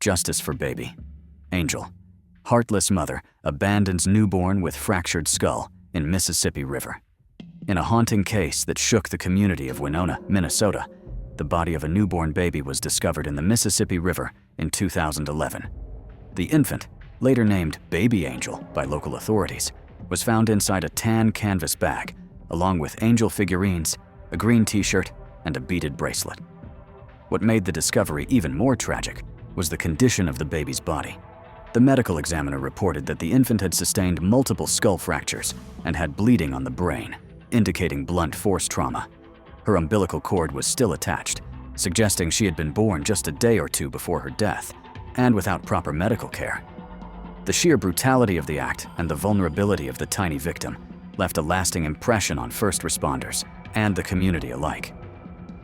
Justice for baby. Angel. Heartless mother abandons newborn with fractured skull in Mississippi River. In a haunting case that shook the community of Winona, Minnesota, the body of a newborn baby was discovered in the Mississippi River in 2011. The infant, later named Baby Angel by local authorities, was found inside a tan canvas bag, along with angel figurines, a green t-shirt, and a beaded bracelet. What made the discovery even more tragic was the condition of the baby's body. The medical examiner reported that the infant had sustained multiple skull fractures and had bleeding on the brain, indicating blunt force trauma. Her umbilical cord was still attached, suggesting she had been born just a day or two before her death, and without proper medical care. The sheer brutality of the act and the vulnerability of the tiny victim left a lasting impression on first responders and the community alike.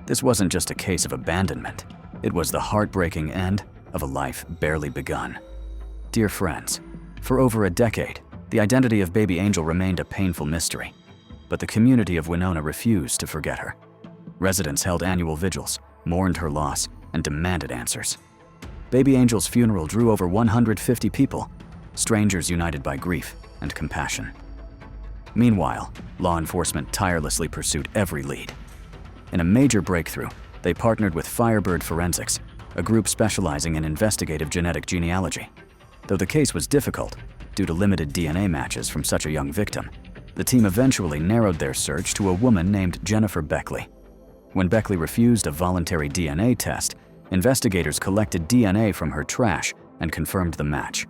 This wasn't just a case of abandonment, it was the heartbreaking end of a life barely begun. Dear friends, for over a decade, the identity of Baby Angel remained a painful mystery, but the community of Winona refused to forget her. Residents held annual vigils, mourned her loss, and demanded answers. Baby Angel's funeral drew over 150 people, strangers united by grief and compassion. Meanwhile, law enforcement tirelessly pursued every lead. In a major breakthrough, they partnered with Firebird Forensics, a group specializing in investigative genetic genealogy. Though the case was difficult, due to limited DNA matches from such a young victim, the team eventually narrowed their search to a woman named Jennifer Beckley. When Beckley refused a voluntary DNA test, investigators collected DNA from her trash and confirmed the match.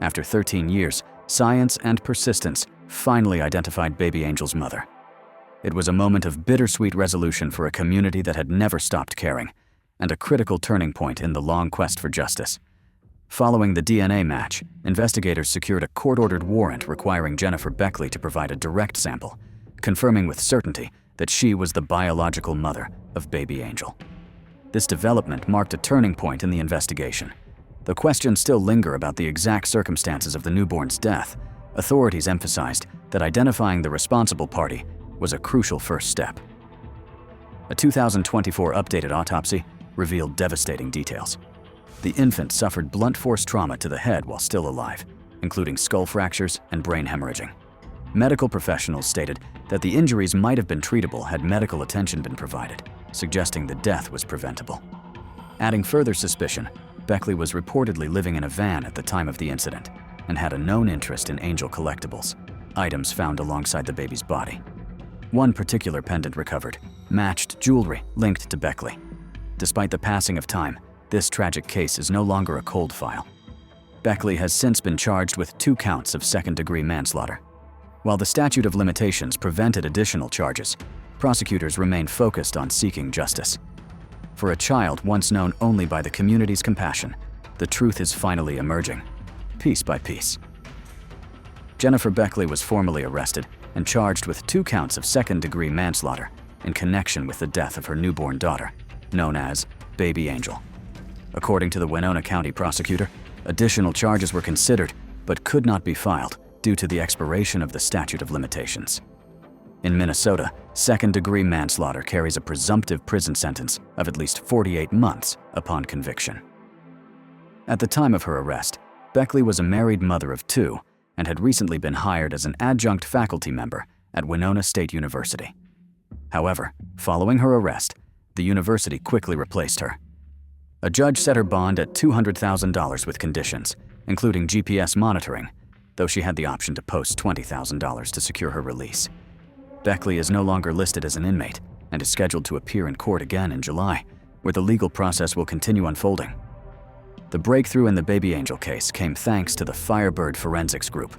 After 13 years, science and persistence finally identified Baby Angel's mother. It was a moment of bittersweet resolution for a community that had never stopped caring, and a critical turning point in the long quest for justice. Following the DNA match, investigators secured a court-ordered warrant requiring Jennifer Beckley to provide a direct sample, confirming with certainty that she was the biological mother of Baby Angel. This development marked a turning point in the investigation. Though questions still linger about the exact circumstances of the newborn's death, authorities emphasized that identifying the responsible party was a crucial first step. A 2024 updated autopsy revealed devastating details. The infant suffered blunt force trauma to the head while still alive, including skull fractures and brain hemorrhaging. Medical professionals stated that the injuries might have been treatable had medical attention been provided, suggesting the death was preventable. Adding further suspicion, Beckley was reportedly living in a van at the time of the incident and had a known interest in angel collectibles, items found alongside the baby's body. One particular pendant recovered matched jewelry linked to Beckley. Despite the passing of time, this tragic case is no longer a cold file. Beckley has since been charged with 2 counts of second-degree manslaughter. While the statute of limitations prevented additional charges, prosecutors remain focused on seeking justice. For a child once known only by the community's compassion, the truth is finally emerging, piece by piece. Jennifer Beckley was formally arrested and charged with 2 counts of second-degree manslaughter in connection with the death of her newborn daughter, known as Baby Angel. According to the Winona County prosecutor, additional charges were considered but could not be filed due to the expiration of the statute of limitations. In Minnesota, second-degree manslaughter carries a presumptive prison sentence of at least 48 months upon conviction. At the time of her arrest, Beckley was a married mother of 2 and had recently been hired as an adjunct faculty member at Winona State University. However, following her arrest, the university quickly replaced her. A judge set her bond at $200,000 with conditions, including GPS monitoring, though she had the option to post $20,000 to secure her release. Beckley is no longer listed as an inmate and is scheduled to appear in court again in July, where the legal process will continue unfolding. The breakthrough in the Baby Angel case came thanks to the Firebird Forensics Group,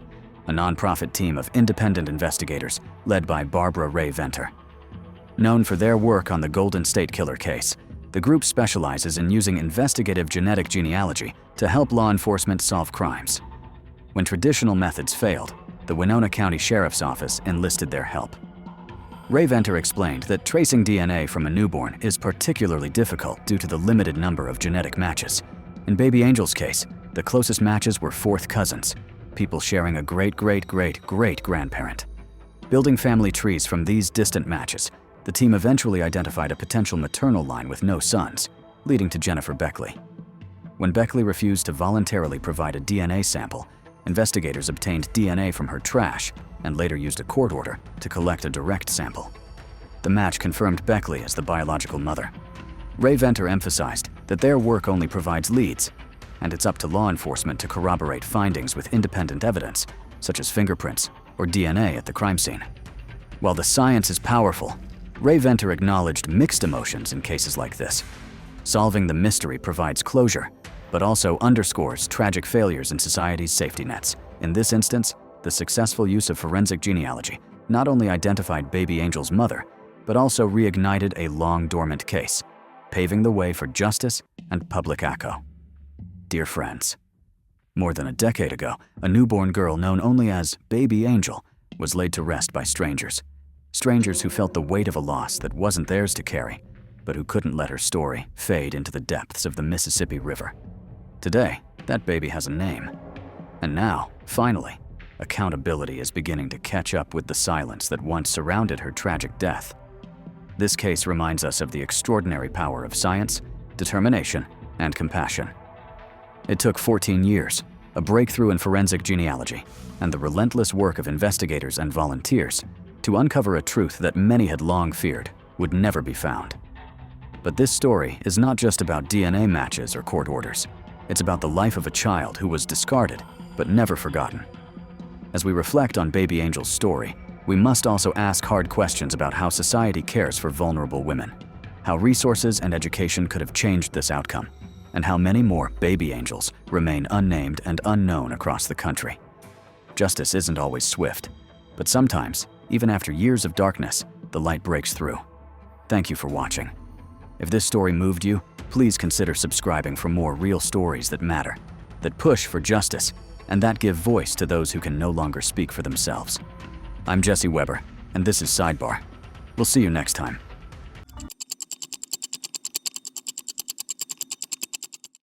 a nonprofit team of independent investigators led by Barbara Ray Venter. Known for their work on the Golden State Killer case, the group specializes in using investigative genetic genealogy to help law enforcement solve crimes. When traditional methods failed, the Winona County Sheriff's Office enlisted their help. Ray Venter explained that tracing DNA from a newborn is particularly difficult due to the limited number of genetic matches. In Baby Angel's case, the closest matches were 4th cousins, people sharing a great-great-great-great-grandparent. Building family trees from these distant matches, the team eventually identified a potential maternal line with no sons, leading to Jennifer Beckley. When Beckley refused to voluntarily provide a DNA sample, investigators obtained DNA from her trash and later used a court order to collect a direct sample. The match confirmed Beckley as the biological mother. Ray Venter emphasized that their work only provides leads, and it's up to law enforcement to corroborate findings with independent evidence, such as fingerprints or DNA at the crime scene. While the science is powerful, Ray Venter acknowledged mixed emotions in cases like this. Solving the mystery provides closure, but also underscores tragic failures in society's safety nets. In this instance, the successful use of forensic genealogy not only identified baby Angel's mother, but also reignited a long-dormant case, paving the way for justice and public echo. Dear friends, more than a decade ago, a newborn girl known only as Baby Angel was laid to rest by strangers. Strangers who felt the weight of a loss that wasn't theirs to carry, but who couldn't let her story fade into the depths of the Mississippi River. Today, that baby has a name. And now, finally, accountability is beginning to catch up with the silence that once surrounded her tragic death. This case reminds us of the extraordinary power of science, determination, and compassion. It took 14 years, a breakthrough in forensic genealogy, and the relentless work of investigators and volunteers to uncover a truth that many had long feared would never be found. But this story is not just about DNA matches or court orders. It's about the life of a child who was discarded but never forgotten. As we reflect on Baby Angel's story, we must also ask hard questions about how society cares for vulnerable women, how resources and education could have changed this outcome, and how many more baby angels remain unnamed and unknown across the country. Justice isn't always swift, but sometimes, even after years of darkness, the light breaks through. Thank you for watching. If this story moved you, please consider subscribing for more real stories that matter, that push for justice, and that give voice to those who can no longer speak for themselves. I'm Jesse Weber, and this is Sidebar. We'll see you next time.